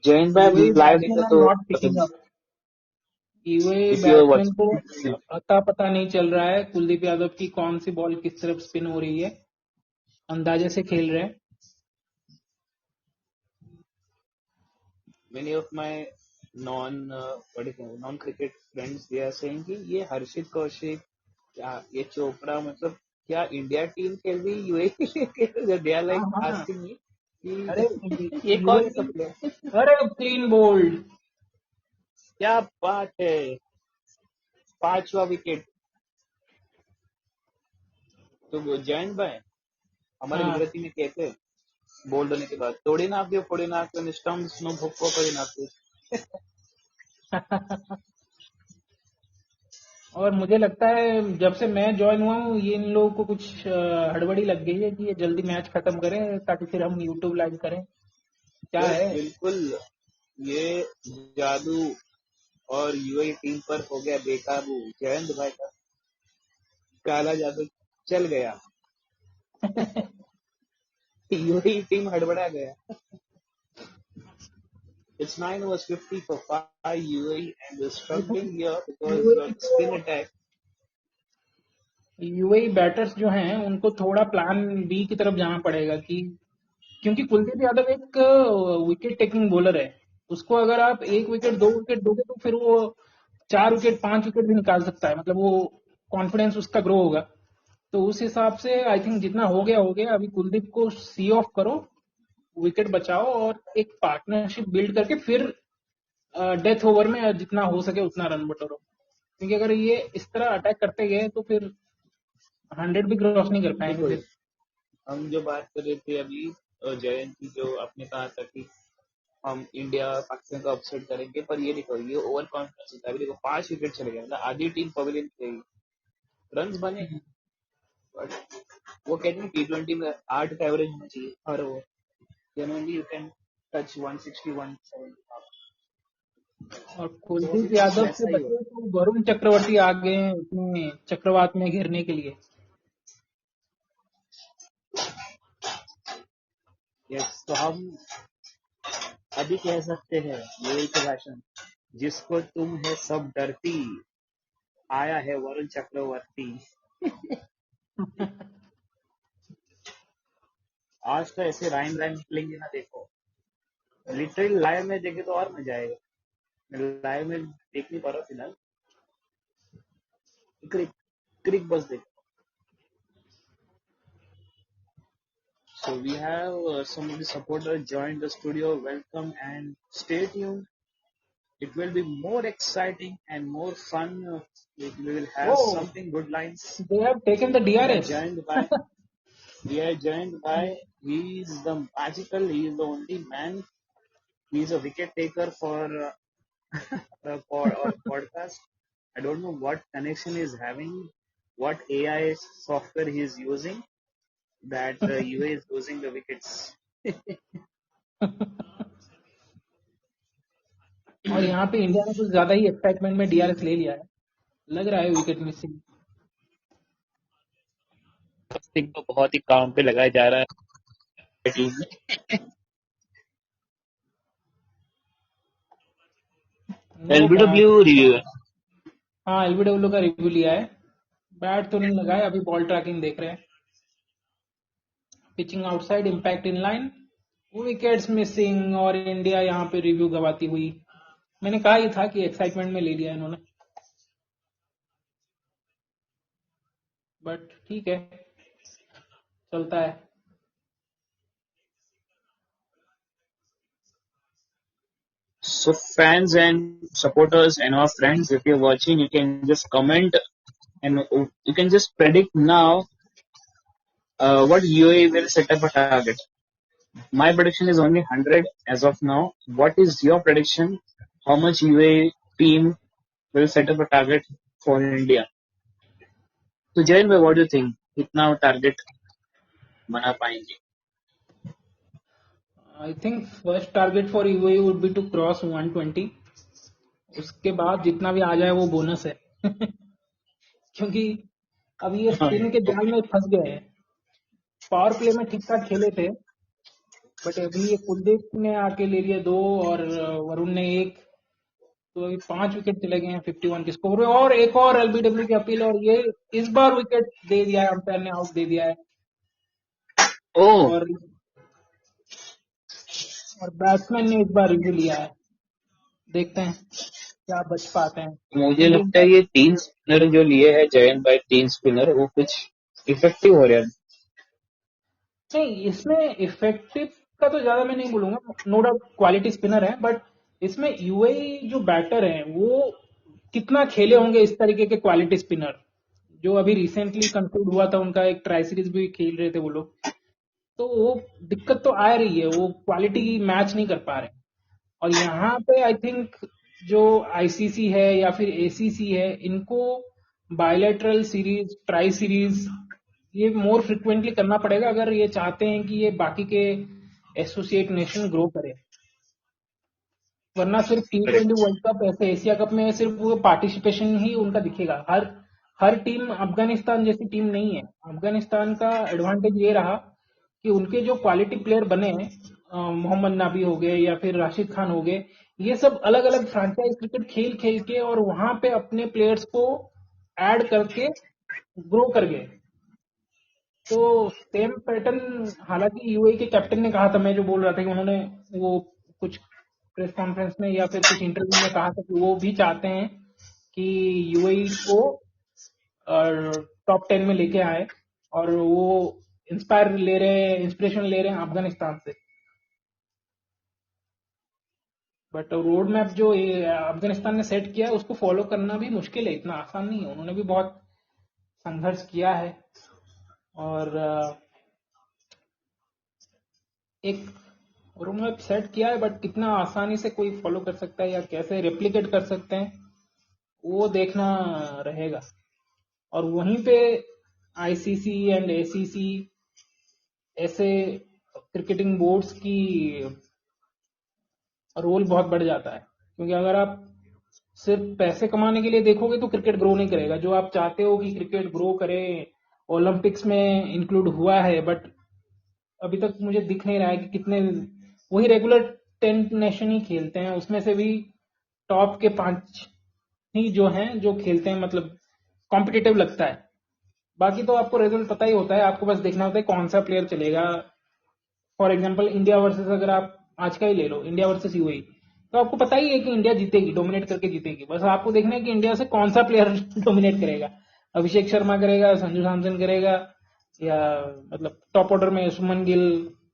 Jain भाई, UAE live batsman देखा आर तो not picking up. UAE if you are batsman को watching, अता पता नहीं चल रहा है कुलदीप यादव की कौन सी बॉल किस तरफ स्पिन हो रही है, अंदाजे से खेल रहे हैं। many of my non cricket friends, they are saying कि ये हर्षित कौशिक, क्या ये चोपड़ा, मतलब क्या इंडिया टीम खेल रही यूएई? दे आर हाँ लाइक हाँ। आस्किंग मी अरे कि ये कौन सा यूएई, प्लेयर? अरे क्लीन बोल्ड। क्या बात है, 5वां विकेट। तो वो जयंत भाई, हमारे हाँ। गुजराती में कहते हैं बोल्ड होने के बाद तोड़ी नाप दियो, फोड़ी नाप दियो, स्टम्प्स नो भुक्को करी नाप दियो। और मुझे लगता है जब से मैं ज्वाइन हुआ हूँ ये इन लोगों को कुछ हड़बड़ी लग गई है कि ये जल्दी मैच खत्म करें ताकि फिर हम यूट्यूब लाइव करें। क्या यस, है? बिल्कुल, ये जादू और यूएई टीम पर हो गया बेकाबू। जयंत भाई का काला जादू चल गया, यूएई टीम हड़बड़ा गया। It's 9 overs 50 for 5 UAE, and they're I think struggling here because UAE of the को, spin attack. यूएई बैटर्स जो हैं उनको थोड़ा प्लान बी की तरफ जाना पड़ेगा कि क्योंकि कुलदीप यादव एक विकेट टेकिंग बॉलर है। उसको अगर आप एक विकेट दो विकेट दोगे तो फिर वो 4 विकेट 5 विकेट भी निकाल सकता है, मतलब वो कॉन्फिडेंस उसका ग्रो होगा। तो उस हिसाब से आई थिंक जितना हो गया हो गया, अभी कुलदीप को सी ऑफ करो, विकेट बचाओ और एक पार्टनरशिप बिल्ड करके फिर डेथ ओवर में जितना हो सके उतना रन बटोरो। क्योंकि अगर ये इस तरह अटैक करते गए तो फिर 100 भी क्रॉस नहीं कर पाएंगे बिल्कुल, फिर। हम जो बात कर रहे थे अभी, जयंत की, जो आपने कहा था कि हम इंडिया पाकिस्तान का अपसेट करेंगे, पर ये देखो, ये ओवर कॉन्फिडेंस होता है। अभी देखो 5 विकेट चले गए, मतलब आधी टीम पवेलियन खेलेगी, रन बने, बट वो कहते हैं T20 में 8 का एवरेज होना चाहिए हर over, generally you can touch 160 170। और तो अभी कुलदीप यादव से वैसा ही हो। बचे तो वरुण चक्रवर्ती आ गए हैं अपने चक्रवात में घेरने के लिए। यस, तो हम अभी कह सकते हैं यही तो भाषण, जिसको तुम है सब डरती, आया है वरुण चक्रवर्ती। आज तो ऐसे राइम राइम निकलेंगे ना, देखो लिटरली लाइव में देखे तो और मजा आएगा। मैं लाइव में देख नहीं पा रहा फिलहाल। क्रिक क्रिक बस देख। So we have some of the supporters joined the studio. Welcome and stay tuned. It will be more exciting and more fun. We will have Oh, something good lines. they have taken the We are DRS. joined by he is the magical. He is the only man. He is a wicket taker for our podcast. I don't know what connection he is having, what AI software he is using, that UA is losing the wickets. और यहाँ पे India ने कुछ ज्यादा ही excitement में DRS ले लिया है, लग रहा है विकेट मिसिंग। सिंह तो बहुत ही काम पे लगाया जा रहा है टीम में। एलबीडब्ल्यू रिव्यू है। हाँ, एलबीडब्ल्यू का रिव्यू लिया है। बैट तो नहीं लगा है, अभी बॉल ट्रैकिंग देख रहे हैं। Pitching outside, impact in line, wickets missing और इंडिया यहाँ पे रिव्यू गवाती हुई। मैंने कहा ही था कि एक्साइटमेंट में ले लिया इन्होंने, बट ठीक है, चलता है। So fans and supporters and our friends, if you're watching, you can just comment and you can just predict now what UAE will set up a target. My prediction is only 100 as of now. What is your prediction? How much UAE team will set up a target for India? So Jain, what do you think? कितना target बना पाएंगे? I think first target for UAE would be to cross 120। उसके बाद जितना भी आ जाए वो bonus है। क्योंकि अब ये स्पिन के जाल में फंस गए हैं। पावर प्ले में ठीक ठाक खेले थे, बट अभी ये कुलदीप ने आके ले लिए 2 और वरुण ने 1, तो अभी 5 विकेट चले गए हैं 51 के स्कोर में। और एक और एलबीडब्ल्यू की अपील, और ये इस बार विकेट दे दिया है, अंपायर ने आउट दे दिया है। और बैट्समैन ने इस बार रिव्यू लिया है, देखते हैं क्या बच पाते हैं। मुझे लगता है ये 3 स्पिनर जो लिए हैं जयंत भाई, 3 स्पिनर वो कुछ इफेक्टिव हो रहे हैं। नहीं, इसमें इफेक्टिव का तो ज्यादा मैं नहीं बोलूंगा, नो डाउट क्वालिटी स्पिनर है, बट इसमें यूएई जो बैटर हैं वो कितना खेले होंगे इस तरीके के क्वालिटी स्पिनर। जो अभी रिसेंटली कंक्लूड हुआ था उनका एक ट्राई सीरीज भी खेल रहे थे वो लोग, तो वो दिक्कत तो आ रही है, वो क्वालिटी मैच नहीं कर पा रहे। और यहाँ पे आई थिंक जो आईसीसी है या फिर एसीसी है, इनको बायलैटरल सीरीज, ट्राई सीरीज ये मोर फ्रिक्वेंटली करना पड़ेगा अगर ये चाहते हैं कि ये बाकी के एसोसिएट नेशन ग्रो करे। वरना सिर्फ T20 वर्ल्ड कप, ऐसे एशिया कप में सिर्फ वो पार्टिसिपेशन ही उनका दिखेगा। हर टीम अफगानिस्तान जैसी टीम नहीं है। अफगानिस्तान का एडवांटेज ये रहा कि उनके जो क्वालिटी प्लेयर बने, मोहम्मद नाबी हो गए या फिर राशिद खान हो गए, ये सब अलग अलग फ्रेंचाइज क्रिकेट खेल खेल के और वहां पे अपने प्लेयर्स को ऐड करके ग्रो कर गए। तो सेम पैटर्न, हालांकि यूएई के कैप्टन ने कहा था, मैं जो बोल रहा था कि उन्होंने वो कुछ प्रेस कॉन्फ्रेंस में या फिर कुछ इंटरव्यू में कहा था कि वो भी चाहते हैं कि यूएई को टॉप 10 में लेके आए, और वो इंस्पिरेशन ले रहे हैं अफगानिस्तान से। बट रोड मैप जो अफगानिस्तान ने सेट किया है उसको फॉलो करना भी मुश्किल है, इतना आसान नहीं है। उन्होंने भी बहुत संघर्ष किया है, और एक रोड मैप सेट किया है, बट कितना आसानी से कोई फॉलो कर सकता है या कैसे रेप्लिकेट कर सकते हैं वो देखना रहेगा। और वहीं पे आईसीसी एंड एसीसी ऐसे क्रिकेटिंग बोर्ड्स की रोल बहुत बढ़ जाता है, क्योंकि अगर आप सिर्फ पैसे कमाने के लिए देखोगे तो क्रिकेट ग्रो नहीं करेगा। जो आप चाहते हो कि क्रिकेट ग्रो करे, ओलंपिक्स में इंक्लूड हुआ है, बट अभी तक मुझे दिख नहीं रहा है कि कितने, वही रेगुलर 10 नेशन ही खेलते हैं, उसमें से भी टॉप के 5 ही जो हैं जो खेलते हैं, मतलब कॉम्पिटिटिव लगता है। बाकी तो आपको रिजल्ट पता ही होता है, आपको बस देखना होता है कौन सा प्लेयर चलेगा फॉर एग्जांपल इंडिया वर्सेस, अगर आप आज का ही ले लो, इंडिया वर्सेस यूएई, तो आपको पता ही है कि इंडिया जीतेगी, डोमिनेट करके जीतेगी। बस आपको देखना है कि इंडिया से कौन सा प्लेयर डोमिनेट करेगा। अभिषेक शर्मा करेगा, संजू सैमसन करेगा, या मतलब टॉप ऑर्डर में सुमन गिल,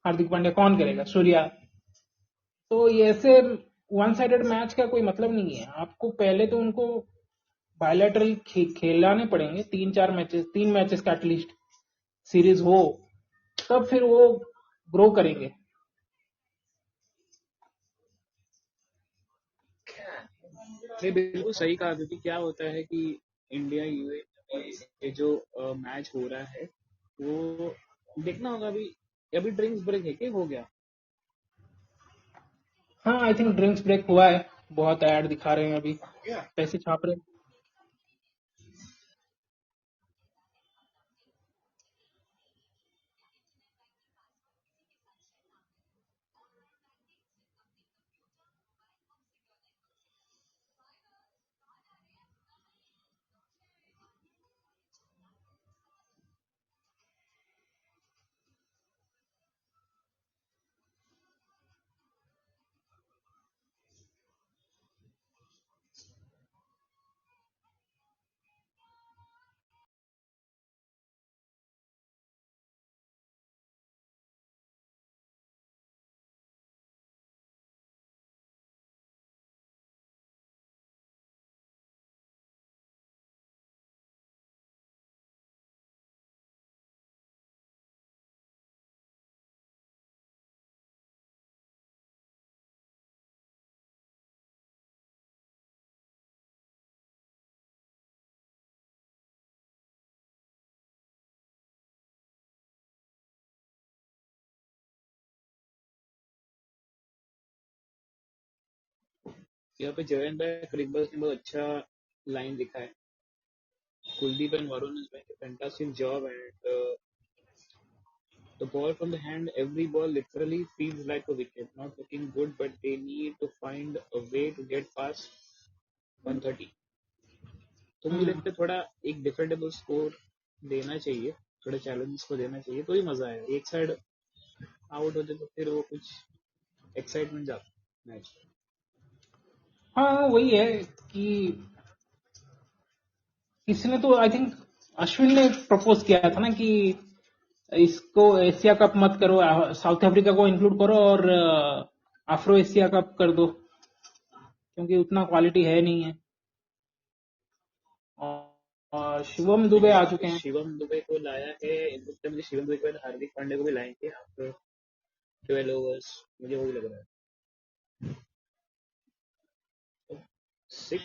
हार्दिक पांड्या, कौन करेगा, सूर्या। तो ये ऐसे वन साइडेड मैच का कोई मतलब नहीं है। आपको पहले तो उनको बायलैटरल खेलाने पड़ेंगे, 3-4 मैचेस, 3 मैचेस का एटलीस्ट सीरीज हो, तब फिर वो ग्रो करेंगे। नहीं, बिल्कुल सही कहा, क्योंकि क्या होता है कि इंडिया यूए ये जो मैच हो रहा है, वो देखना होगा। अभी अभी ड्रिंक्स ब्रेक है कि हो गया? हाँ, आई थिंक ड्रिंक्स ब्रेक हुआ है। बहुत ऐड दिखा रहे हैं अभी, पैसे छाप रहे हैं। यहाँ पे जयन भाई क्रिकबस ने बहुत अच्छा लाइन दिखा है। Kuldeep and Varun is doing a fantastic job, and the ball from the hand, every ball literally feels like a wicket. Not looking good, but they need to find a way to get past 130. तो मुझे लगता है थोड़ा एक defendable score देना चाहिए, थोड़ा challenge को देना चाहिए, तो ही मजा आएगा। एक साइड आउट हो जाए तो फिर वो कुछ एक्साइटमेंट जाता मैच। हाँ, वही है कि किसी ने तो, आई थिंक अश्विन ने प्रपोज किया था ना कि इसको एशिया कप मत करो, साउथ अफ्रीका को इंक्लूड करो और अफ्रो एशिया कप कर दो, क्योंकि उतना क्वालिटी है नहीं है। और शिवम दुबे आ चुके हैं। शिवम दुबे को लाया है, इनफैक्ट मुझे शिवम दुबे के बाद हार्दिक पांड्या को भी लाएंगे आफ्टर 12 ओवर्स, मुझे वो भी लग रहा है। 6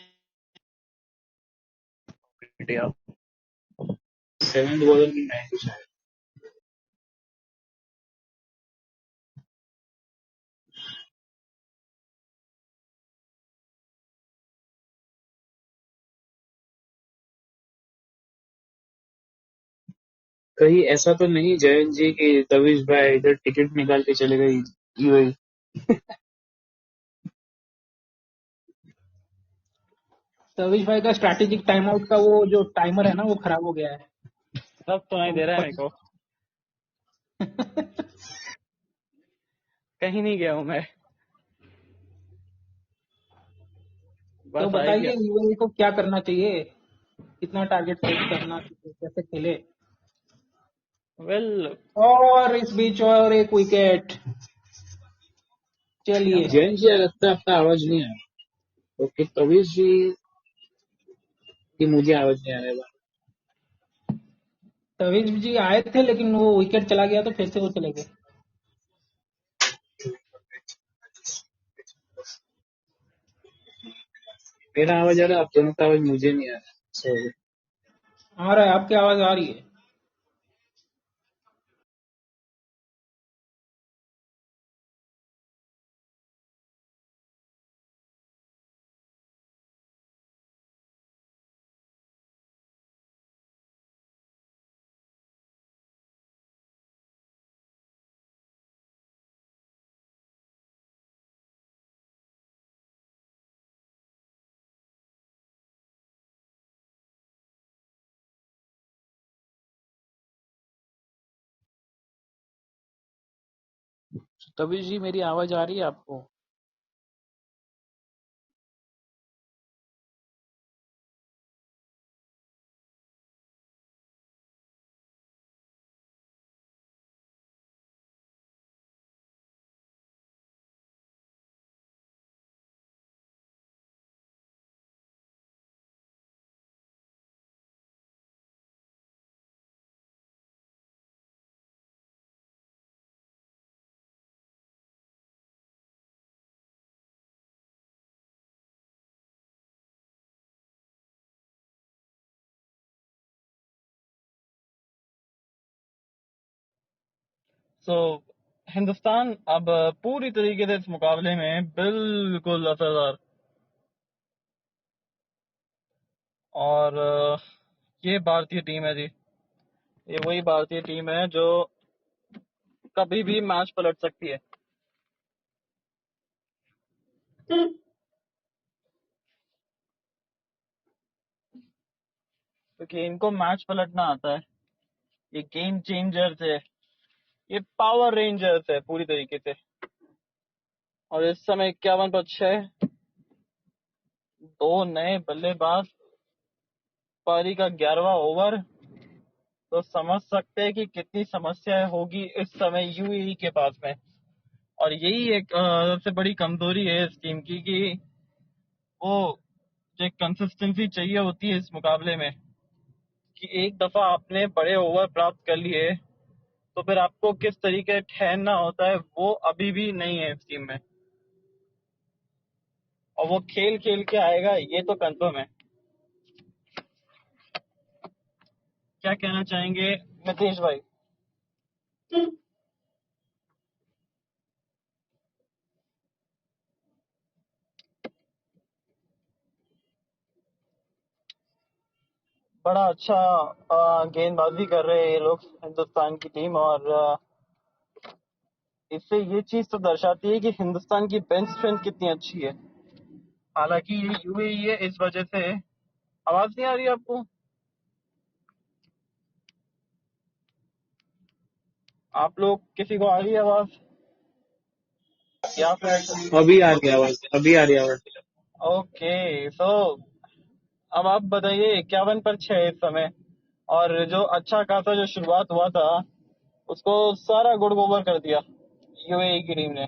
इंडिया 7th बॉलर की 9 शायद। कहीं ऐसा तो नहीं जयंत जी कि तविश भाई इधर टिकट निकाल के चले गए यूएई? तविश भाई का स्ट्रैटेजिक टाइम आउट का वो जो टाइमर है ना, वो खराब हो गया है। सब तो नहीं तो दे रहा है मेरे को। कहीं नहीं गया हूँ मैं, तो बस आ ही गया। बताइए यूएई को क्या करना चाहिए, कितना टारगेट सेट करना चाहिए, कैसे खेले। वेल, और इस बीच और एक विकेट। चलिए, जयंत जी लगता है आपका आवाज नहीं आया, ओके तविश जी की मुझे आवाज नहीं आ रहा है। तविश जी आए थे, लेकिन वो विकेट चला गया तो फिर से वो चले गए। मेरा आवाज आ रहा है, आप दोनों का आवाज मुझे नहीं आ रहा। सॉरी। आ रहा है, आपकी आवाज आ रही है। तभी जी मेरी आवाज आ रही है आपको? सो हिंदुस्तान अब पूरी तरीके से इस मुकाबले में बिल्कुल असरदार। और ये भारतीय टीम है जी, ये वही भारतीय टीम है जो कभी भी मैच पलट सकती है। क्योंकि इनको मैच पलटना आता है। ये गेम चेंजर्स है, ये पावर रेंजर्स है पूरी तरीके से। और इस समय 51 पर 6, 2 नए बल्लेबाज, पारी का 11वां ओवर। तो समझ सकते हैं कि कितनी समस्याएं होगी इस समय यूएई के पास में। और यही एक सबसे बड़ी कमजोरी है इस टीम की, कि वो जो कंसिस्टेंसी चाहिए होती है इस मुकाबले में, कि एक दफा आपने बड़े ओवर प्राप्त कर लिए तो फिर आपको किस तरीके से ठहरना होता है, वो अभी भी नहीं है इस टीम में। और वो खेल खेल के आएगा, ये तो कंफर्म है। क्या कहना चाहेंगे नितेश भाई? बड़ा अच्छा गेंदबाजी कर रहे हैं ये लोग, हिंदुस्तान की टीम। और इससे ये चीज तो दर्शाती है कि हिंदुस्तान की बेंच स्ट्रेंथ कितनी अच्छी है। हालांकि ये यूएई है, इस वजह से आवाज नहीं आ रही आपको? आप लोग किसी को आ रही है आवाज, या फिर? अभी आ रही आवाज, अभी आ रही आवाज। ओके, सो अब आप बताइए। 51 पर 6 इस समय। और जो अच्छा खासा जो शुरुआत हुआ था, उसको सारा गुड़ गोबर कर दिया यूएई की टीम ने।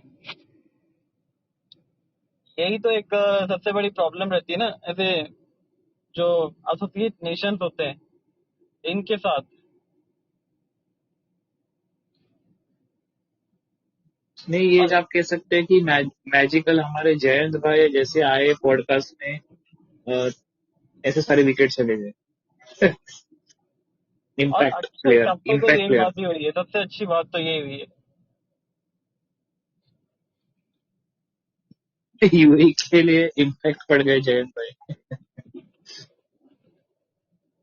यही तो एक सबसे बड़ी प्रॉब्लम रहती है ना ऐसे जो एसोसिएट नेशंस होते हैं इनके साथ। नहीं, ये और आप कह सकते हैं कि मैजिकल हमारे जयंत भाई जैसे आए पॉडकास्ट में, अ, ऐसे सारे विकेट चले गए। और इम्पैक्ट अच्छे प्लेयर, शब्दों से इम्पैक्ट प्लेयर। गेंदबाजी हुई है, सबसे अच्छी बात तो यही हुई है। यूएई के लिए इम्पैक्ट पड़ गए जयंत भाई।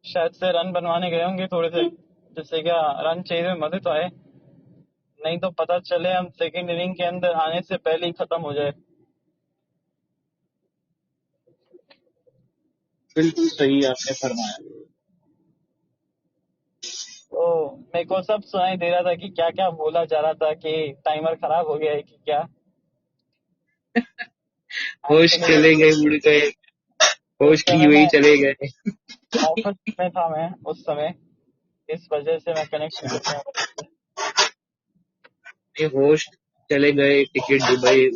शायद से रन बनवाने गए होंगे थोड़े से, जिससे क्या रन चाहिए में मदद तो आए। नहीं तो पता चले हम सेकंड इनिंग के अंदर आने से पहले ही खत्म हो जाए। बिल्कुल सही आपने फरमाया। तो मेरे को सब सुनाई दे रहा था कि क्या क्या बोला जा रहा था, कि टाइमर खराब हो गया है कि क्या। होश एक्चुअली चले गए, उड़ गए, उस होश की समय यूएई मैं चले गए। ऑफिस में था, मैं उस समय, इस वजह से मैं कनेक्ट नहीं कर पाया। ये होश चले गए, टिकट दुबई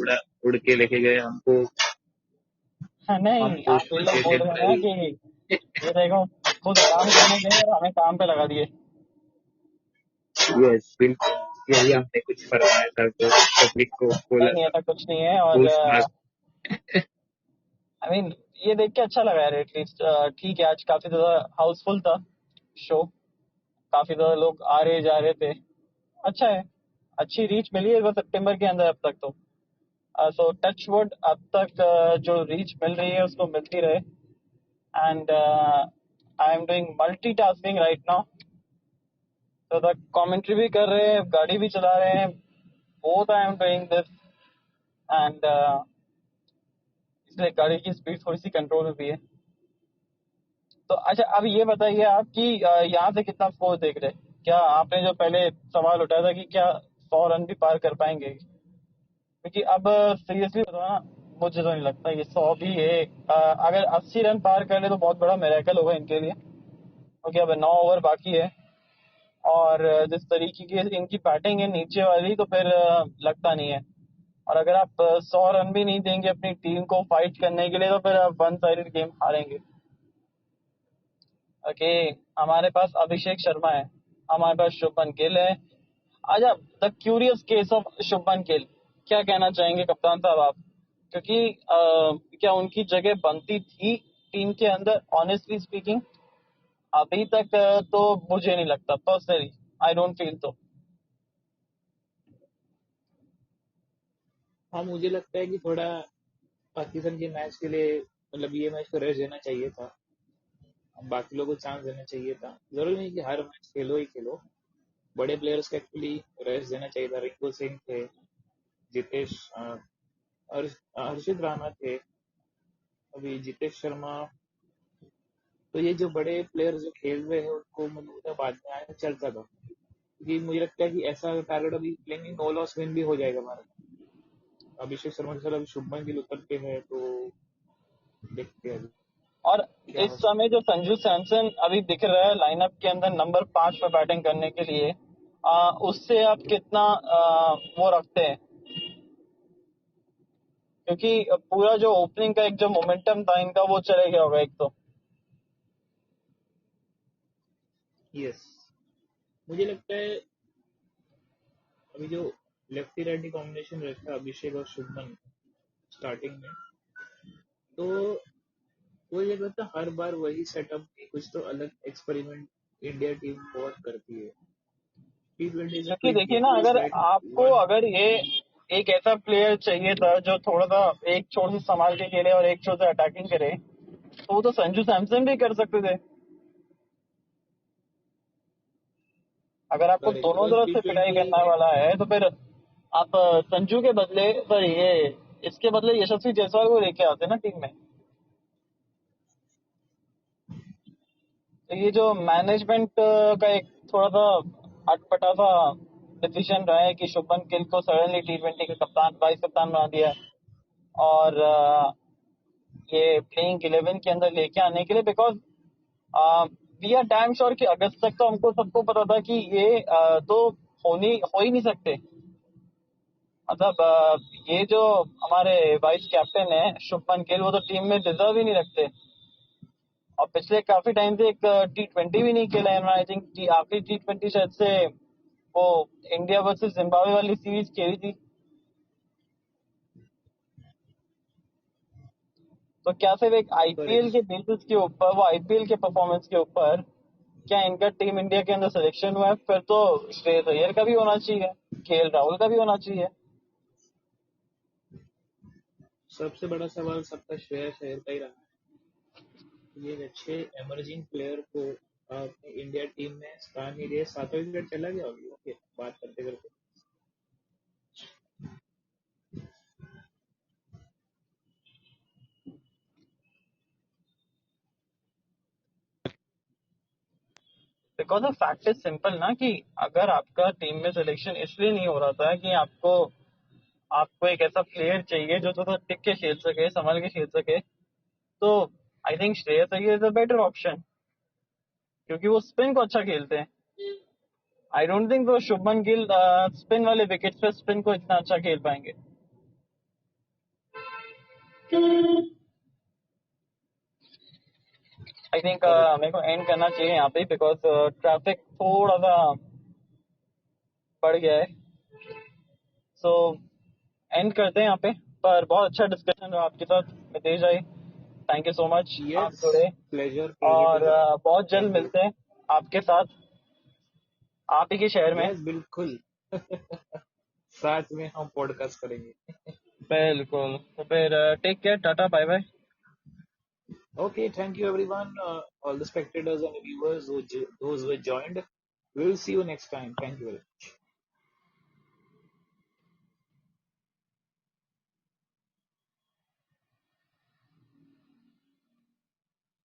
उड़ के लेके गए हमको। हाँ, हम नहीं, होश आप ये में लोग थे बोल जयंत रहे हैं ना भाई। कि ये देखो, खुद आराम करने गए और हमें काम पे लगा दिए। यस, बिल्कुल यही आपने कुछ फरमाया था, तो पब्लिक को नहीं बोला नहीं, था। ऐसा कुछ नहीं है। और होश मार। आई मीन ये देख के अच्छा लगा यार, एटलीस्ट। ठीक है, आज काफी ज्यादा हाउसफुल था शो। काफी ज्यादा लोग आ रहे जा रहे थे। अच्छा है, अच्छी रीच मिली है बस सितंबर के अंदर अब तक तो। सो टच वुड, अब तक जो रीच मिल रही है उसको मिलती रहे। And I am doing multitasking right now. तो द कमेंट्री भी कर रहे हैं, गाड़ी भी चला रहे हैं, both I am doing this. And इसलिए गाड़ी की स्पीड थोड़ी सी कंट्रोल में भी है। तो अच्छा, अब ये बताइए आप कि यहाँ से कितना स्कोर देख रहे हैं? क्या आपने जो पहले सवाल उठाया था कि क्या 100 रन भी पार कर पाएंगे? क्योंकि अब सीरियसली बताओ ना, मुझे तो नहीं लगता ये 100 भी है। अगर 80 रन पार कर ले तो बहुत बड़ा मिरेकल होगा इनके लिए, क्योंकि अब 9 ओवर बाकी है। और जिस तरीके की इनकी बैटिंग है नीचे वाली, तो फिर लगता नहीं है। और अगर आप 100 रन भी नहीं देंगे अपनी टीम को फाइट करने के लिए, तो फिर आप वन साइडेड गेम हारेंगे। ओके, हमारे पास अभिषेक शर्मा है, हमारे पास शुभमन गिल है। अच्छा, the curious case of Shubman Gill, क्या कहना चाहेंगे कप्तान साहब आप? क्योंकि क्या उनकी जगह बनती थी टीम के अंदर? ऑनेस्टली स्पीकिंग अभी तक तो मुझे नहीं लगता, पर्सनली आई डोंट फील तो। हाँ, मुझे लगता है कि थोड़ा पाकिस्तान के मैच के लिए मतलब ये मैच को रेस्ट देना चाहिए था। बाकी लोगों को चांस देना चाहिए था। जरूरी नहीं कि हर मैच खेलो ही खेलो। बड़े प्लेयर्स को एक्चुअली रेस्ट देना चाहिए था। रिंकू सिंह थे, जितेश हर्षित राणा थे, अभी जितेश शर्मा। तो ये जो बड़े प्लेयर्स जो खेल रहे हैं उनको मतलब बाद में आया चलता था, क्योंकि मुझे लगता है कि ऐसा टारगेट अभी लेंगे, नो लॉस विन भी हो जाएगा भारत। अभिषेक शर्मा के साथ अभी शुभमन गिल उतर के है, तो देखते हैं अभी और क्या इस हो समय सकता जो संजू सैमसन अभी दिख रहा है लाइनअप के अंदर नंबर 5 पर बैटिंग करने के लिए, उससे आप कितना वो रखते हैं? क्योंकि पूरा जो ओपनिंग का एक जो मोमेंटम था इनका, वो चले गया होगा एक तो। है। यस, मुझे लगता है अभी जो लेफ्टी राइटी कॉम्बिनेशन रहता है अभिषेक और शुभमन स्टार्टिंग में, तो वो ये लगता है हर बार वही सेटअप कुछ तो अलग एक्सपेरिमेंट इंडिया टीम बहुत करती है। T20 इज अ क्योंकि क्विक देखिए गेम, ना, यू जस्ट अगर राइट आपको वन। अगर ये एक ऐसा प्लेयर चाहिए था जो थोड़ा सा एक छोर से संभाल के खेले और एक छोर से अटैकिंग करे, तो वो तो संजू सैमसन भी कर सकते थे। अगर आपको करेक्ट, दोनों बिकॉज तरफ टी से पिटाई ट्वेंटी करने वाला है, तो फिर आप संजू के बदले, सॉरी, ये इसके बदले यशस्वी जायसवाल को लेके आते ना टीम में। तो ये जो मैनेजमेंट का एक थोड़ा सा अटपटा सा डिसीजन रहा है कि शुभमन गिल को सडनली T20 का कप्तान, वाइस कप्तान बना दिया है। और ये प्लेइंग 11 के अंदर लेके आने के लिए, because we are damn sure कि अगस्त तक तो हमको सबको पता था कि ये तो हो ही नहीं सकते। मतलब ये जो हमारे वाइस कैप्टन है शुभमन गिल, वो तो टीम में डिजर्व ही नहीं रखते। और पिछले काफी टाइम से एक T20 भी नहीं खेला है। आई थिंक आखिरी T20 शायद से वो इंडिया वर्सेस जिम्बाब्वे वाली सीरीज खेली थी। तो क्या सिर्फ एक आईपीएल के करेक्ट। बेसिस के ऊपर, वो आईपीएल के परफॉर्मेंस के ऊपर क्या इनका टीम इंडिया के अंदर सिलेक्शन हुआ है? फिर तो श्रेयस अय्यर का भी होना चाहिए, केएल राहुल का भी होना चाहिए। सबसे बड़ा सवाल सबका श्रेयस अय्यर का ही रहा है। ये अच्छे एमर्जिंग प्लेयर को अपने इंडिया टीम में स्थान नहीं दिया। 7वां विकेट चला गया अभी, ओके, बात करते करते। Because the fact is simple ना, कि अगर आपका टीम में सिलेक्शन इसलिए नहीं हो रहा था कि आपको आपको एक ऐसा प्लेयर चाहिए जो थोड़ा टिक के खेल सके, संभल के खेल सके, तो I think Shreyas Iyer is a better option, क्योंकि वो स्पिन को अच्छा खेलते हैं। आई डोंट थिंक वो शुभमन गिल स्पिन वाले विकेट पे स्पिन को इतना अच्छा खेल पाएंगे। I think correct. मेरे को एंड करना चाहिए यहाँ पे, बिकॉज ट्रैफिक थोड़ा सा बढ़ गया है। सो एंड करते हैं यहाँ पे। पर बहुत अच्छा डिस्कशन रहा आपके साथ मितेश भाई, थैंक यू सो मच, आप यस, जुड़े। प्लेजर प्लेजर टू और द। बहुत जल्द थैंक यू। मिलते हैं आपके साथ, आप ही के शहर में। यस, बिल्कुल। साथ में हम पॉडकास्ट करेंगे। बिल्कुल, तो फिर take care, tata, bye bye. Okay, thank you everyone, all the spectators and viewers those who joined. We will see you next time. Thank you very much.